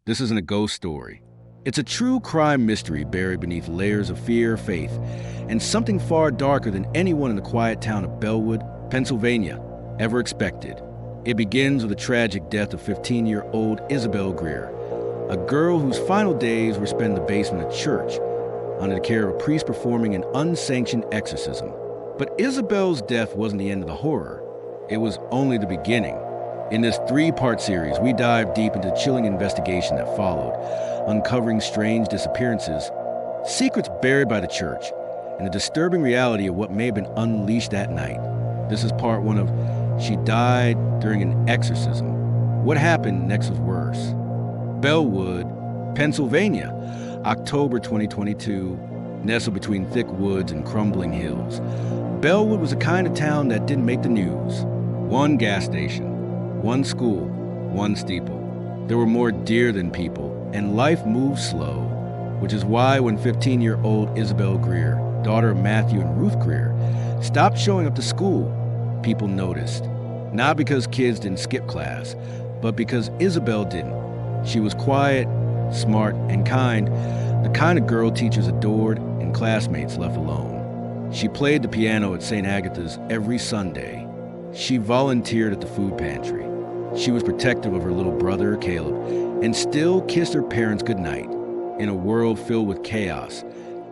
This isn't a ghost story. It's a true crime mystery buried beneath layers of fear, faith, and something far darker than anyone in the quiet town of Bellwood, Pennsylvania, ever expected. It begins with the tragic death of 15-year-old Isabelle Greer, a girl whose final days were spent in the basement of a church under the care of a priest performing an unsanctioned exorcism. But Isabelle's death wasn't the end of the horror. It was only the beginning. In this three-part series, we dive deep into the chilling investigation that followed, uncovering strange disappearances, secrets buried by the church, and the disturbing reality of what may have been unleashed that night. This is part one of She Died During an Exorcism. What happened next was worse. Bellwood, Pennsylvania, October 2022, nestled between thick woods and crumbling hills. Bellwood was a kind of town that didn't make the news. One gas station, one school, one steeple. There were more deer than people, and life moved slow, which is why when 15-year-old Isabelle Greer, daughter of Matthew and Ruth Greer, stopped showing up to school, people noticed. Not because kids didn't skip class, but because Isabelle didn't. She was quiet, smart, and kind, the kind of girl teachers adored and classmates left alone. She played the piano at St. Agatha's every Sunday. She volunteered at the food pantry. She was protective of her little brother, Caleb, and still kissed her parents goodnight. In a world filled with chaos,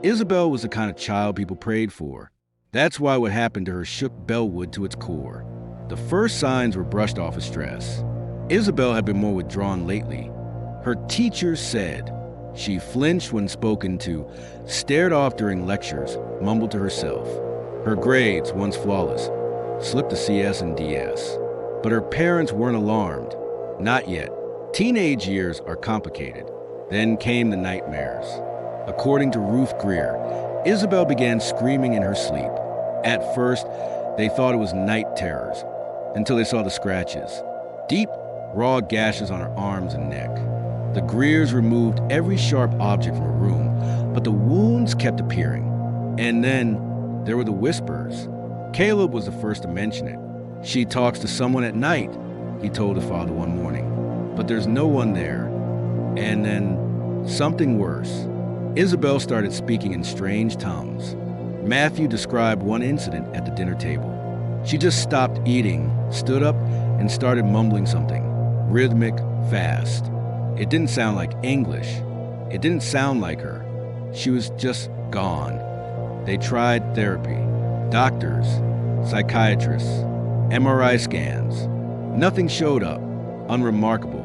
Isabelle was the kind of child people prayed for. That's why what happened to her shook Bellwood to its core. The first signs were brushed off as stress. Isabelle had been more withdrawn lately. Her teachers said she flinched when spoken to, stared off during lectures, mumbled to herself. Her grades, once flawless, slipped to CS and DS. But her parents weren't alarmed. Not yet. Teenage years are complicated. Then came the nightmares. According to Ruth Greer, Isabelle began screaming in her sleep. At first, they thought it was night terrors, until they saw the scratches. Deep, raw gashes on her arms and neck. The Greers removed every sharp object from her room, but the wounds kept appearing. And then there were the whispers. Caleb was the first to mention it. She talks to someone at night, he told his father one morning. But there's no one there. And then something worse. Isabelle started speaking in strange tongues. Matthew described one incident at the dinner table. She just stopped eating, stood up, and started mumbling something, rhythmic, fast. It didn't sound like English. It didn't sound like her. She was just gone. They tried therapy, doctors, psychiatrists, MRI scans. Nothing showed up. Unremarkable.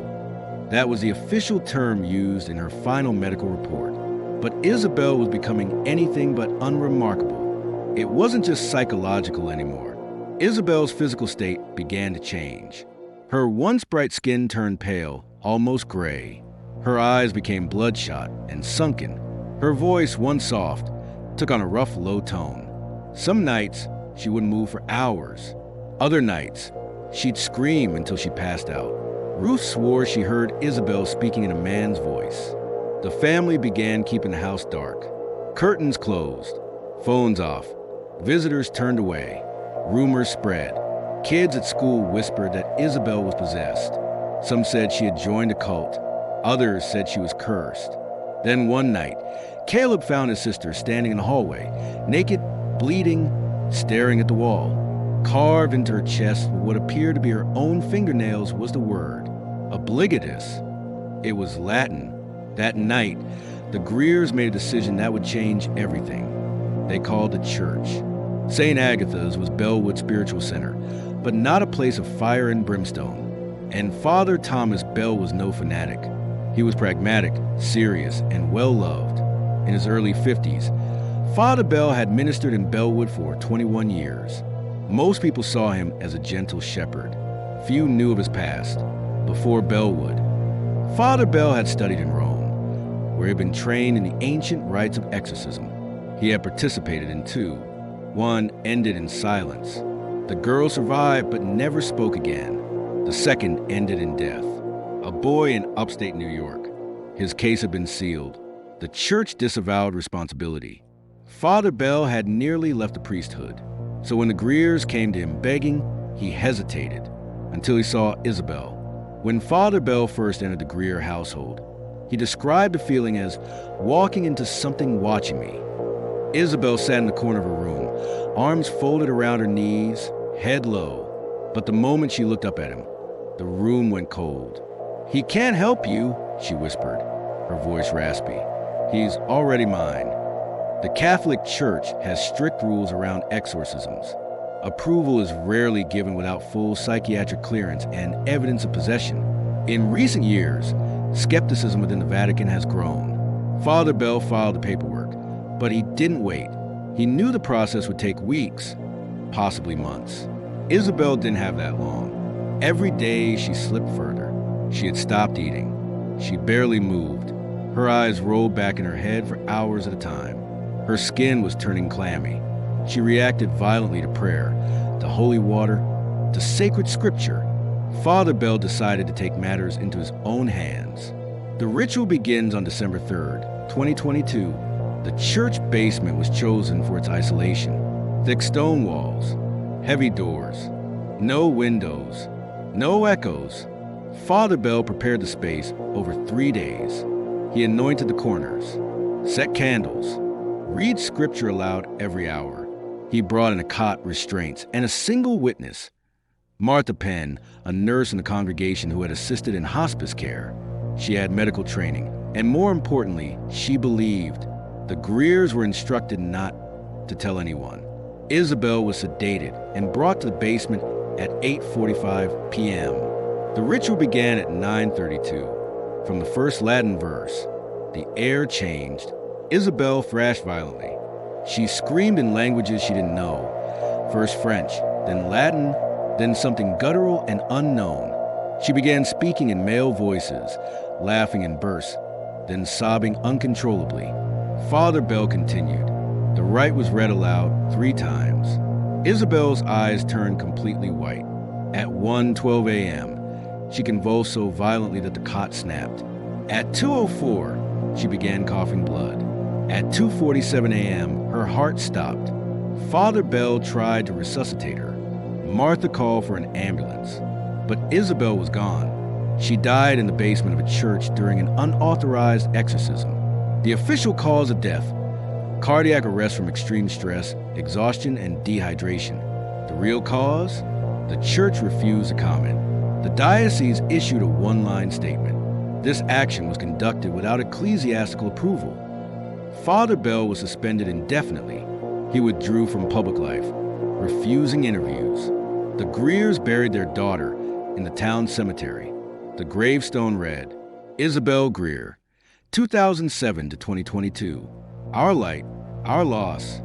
That was the official term used in her final medical report. But Isabelle was becoming anything but unremarkable. It wasn't just psychological anymore. Isabelle's physical state began to change. Her once bright skin turned pale, almost gray. Her eyes became bloodshot and sunken. Her voice, once soft, took on a rough, low tone. Some nights, she wouldn't move for hours. Other nights, she'd scream until she passed out. Ruth swore she heard Isabelle speaking in a man's voice. The family began keeping the house dark. Curtains closed, phones off, visitors turned away. Rumors spread. Kids at school whispered that Isabelle was possessed. Some said she had joined a cult. Others said she was cursed. Then one night, Caleb found his sister standing in the hallway, naked, bleeding, staring at the wall. Carved into her chest with what appeared to be her own fingernails was the word, obligatus. It was Latin. That night, the Greers made a decision that would change everything. They called the church. St. Agatha's was Bellwood's spiritual center, but not a place of fire and brimstone. And Father Thomas Bell was no fanatic. He was pragmatic, serious, and well-loved. In his early 50s, Father Bell had ministered in Bellwood for 21 years. Most people saw him as a gentle shepherd. Few knew of his past. Before Bellwood, Father Bell had studied in Rome, where he had been trained in the ancient rites of exorcism. He had participated in two. One ended in silence. The girl survived but never spoke again. The second ended in death. A boy in upstate New York. His case had been sealed. The church disavowed responsibility. Father Bell had nearly left the priesthood. So when the Greers came to him begging, he hesitated until he saw Isabelle. When Father Bell first entered the Greer household, He described the feeling as walking into something watching me. Isabelle sat in the corner of her room, arms folded around her knees, head low. But the moment she looked up at him, the room went cold. "He can't help you," she whispered, her voice raspy. "He's already mine." The Catholic Church has strict rules around exorcisms. Approval is rarely given without full psychiatric clearance and evidence of possession. In recent years, skepticism within the Vatican has grown. Father Bell filed the paperwork, but he didn't wait. He knew the process would take weeks, possibly months. Isabelle didn't have that long. Every day she slipped further. She had stopped eating. She barely moved. Her eyes rolled back in her head for hours at a time. Her skin was turning clammy. She reacted violently to prayer, to holy water, to sacred scripture. Father Bell decided to take matters into his own hands. The ritual begins on December 3rd, 2022. The church basement was chosen for its isolation. Thick stone walls, heavy doors, no windows, no echoes. Father Bell prepared the space over 3 days. He anointed the corners, set candles, read scripture aloud every hour. He brought in a cot, restraints, and a single witness, Martha Penn, a nurse in the congregation who had assisted in hospice care. She had medical training, and more importantly, she believed. The Greers were instructed not to tell anyone. Isabelle was sedated and brought to the basement at 8:45 p.m. The ritual began at 9:32. From the first Latin verse, the air changed. Isabelle thrashed violently. She screamed in languages she didn't know. First French, then Latin, then something guttural and unknown. She began speaking in male voices, laughing in bursts, then sobbing uncontrollably. Father Bell continued. The rite was read aloud 3 times. Isabelle's eyes turned completely white. At 1:12 a.m., she convulsed so violently that the cot snapped. At 2:04, she began coughing blood. At 2:47 a.m., her heart stopped. Father Bell tried to resuscitate her. Martha called for an ambulance, but Isabelle was gone. She died in the basement of a church during an unauthorized exorcism. The official cause of death: cardiac arrest from extreme stress, exhaustion, and dehydration. The real cause? The church refused to comment. The diocese issued a one-line statement. This action was conducted without ecclesiastical approval. Father Bell was suspended indefinitely. He withdrew from public life, refusing interviews. The Greers buried their daughter in the town cemetery. The gravestone read, Isabelle Greer, 2007 to 2022. Our light, our loss.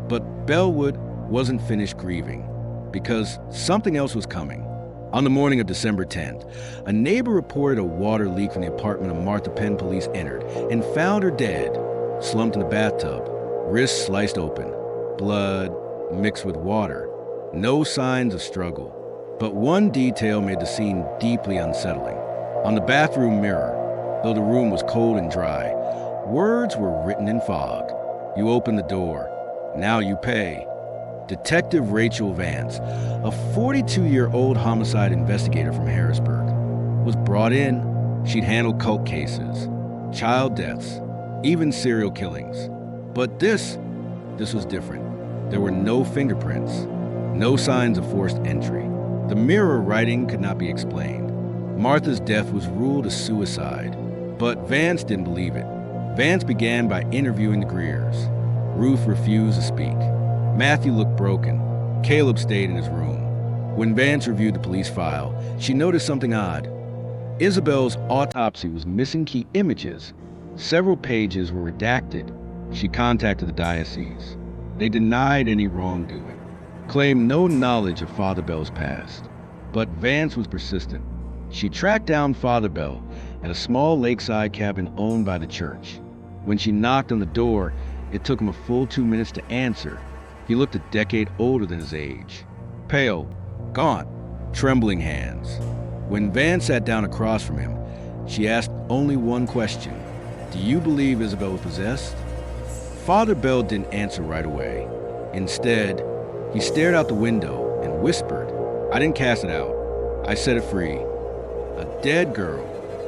But Bellwood wasn't finished grieving, because something else was coming. On the morning of December 10th, a neighbor reported a water leak from the apartment of Martha Penn. Police entered and found her dead, slumped in the bathtub, wrists sliced open, blood mixed with water. No signs of struggle. But one detail made the scene deeply unsettling. On the bathroom mirror, though the room was cold and dry, words were written in fog. You open the door. Now you pay. Detective Rachel Vance, a 42-year-old homicide investigator from Harrisburg, was brought in. She'd handled cult cases, child deaths, even serial killings. But this was different. There were no fingerprints, no signs of forced entry. The mirror writing could not be explained. Martha's death was ruled a suicide, but Vance didn't believe it. Vance began by interviewing the Greers. Ruth refused to speak. Matthew looked broken. Caleb stayed in his room. When Vance reviewed the police file, she noticed something odd. Isabelle's autopsy was missing key images. Several pages were redacted. She contacted the diocese. They denied any wrongdoing, claimed no knowledge of Father Bell's past. But Vance was persistent. She tracked down Father Bell at a small lakeside cabin owned by the church. When she knocked on the door, it took him a full 2 minutes to answer. He looked a decade older than his age. Pale, gaunt, trembling hands. When Vance sat down across from him, she asked only one question. Do you believe Isabelle was possessed? Father Bell didn't answer right away. Instead, he stared out the window and whispered, I didn't cast it out. I set it free. A dead girl,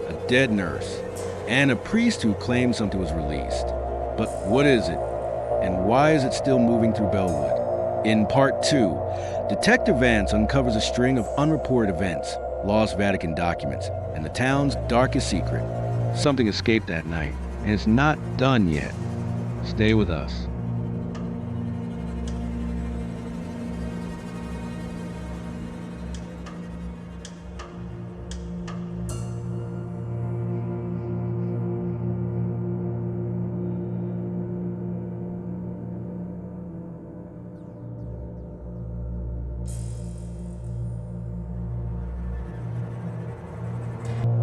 a dead nurse, and a priest who claimed something was released. But what is it? And why is it still moving through Bellwood? In part 2, Detective Vance uncovers a string of unreported events, lost Vatican documents, and the town's darkest secret. Something escaped that night, and it's not done yet. Stay with us.